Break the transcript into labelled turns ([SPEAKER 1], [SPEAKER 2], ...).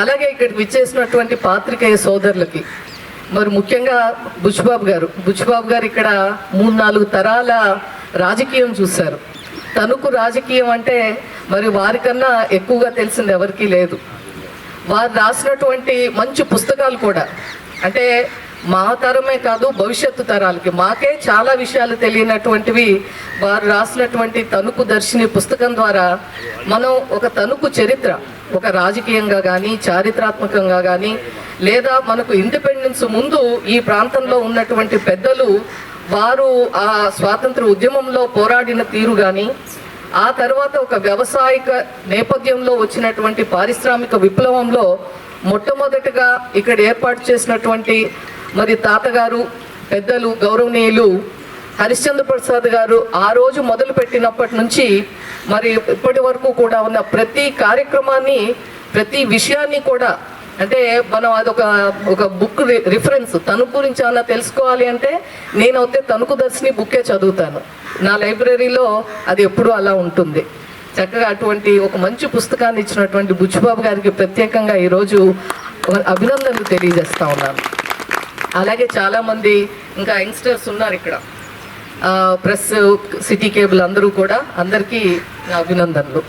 [SPEAKER 1] అలాగే ఇక్కడికి విచ్చేసినటువంటి పాత్రికేయ సోదరులకి, మరి ముఖ్యంగా బుచ్చిబాబు గారు ఇక్కడ 3-4 తరాల రాజకీయం చూశారు. తణుకు రాజకీయం అంటే మరి వారికన్నా ఎక్కువగా తెలిసింది ఎవరికీ లేదు. వారు రాసినటువంటి మంచి పుస్తకాలు కూడా, అంటే మా తరమే కాదు భవిష్యత్తు తరాలకి, మాకే చాలా విషయాలు తెలియనటువంటివి వారు రాసినటువంటి తణుకు దర్శిని పుస్తకం ద్వారా మనం ఒక తణుకు చరిత్ర, ఒక రాజకీయంగా కానీ చారిత్రాత్మకంగా కానీ, లేదా మనకు ఇండిపెండెన్స్ ముందు ఈ ప్రాంతంలో ఉన్నటువంటి పెద్దలు వారు ఆ స్వాతంత్ర ఉద్యమంలో పోరాడిన తీరు కానీ, ఆ తర్వాత ఒక వ్యవసాయక నేపథ్యంలో వచ్చినటువంటి పారిశ్రామిక విప్లవంలో మొట్టమొదటిగా ఇక్కడ ఏర్పాటు చేసినటువంటి మరి తాతగారు పెద్దలు గౌరవనీయులు హరిశ్చంద్ర ప్రసాద్ గారు ఆ రోజు మొదలుపెట్టినప్పటి నుంచి మరి ఇప్పటి వరకు కూడా ఉన్న ప్రతి కార్యక్రమాన్ని, ప్రతి విషయాన్ని కూడా, అంటే మనం ఒక బుక్ రిఫరెన్స్ తణుకు గురించి ఏమన్నా తెలుసుకోవాలి అంటే నేనైతే తణుకు దర్శిని బుక్కే చదువుతాను. నా లైబ్రరీలో అది ఎప్పుడూ అలా ఉంటుంది. చక్కగా అటువంటి ఒక మంచి పుస్తకాన్ని ఇచ్చినటువంటి బుచ్చిబాబు గారికి ప్రత్యేకంగా ఈరోజు అభినందనలు తెలియజేస్తా ఉన్నాను. అలాగే చాలామంది ఇంకా యంగ్స్టర్స్ ఉన్నారు ఇక్కడ, ప్రెస్, సిటీ కేబుల్ అందరూ కూడా, అందరికీ అభినందనలు.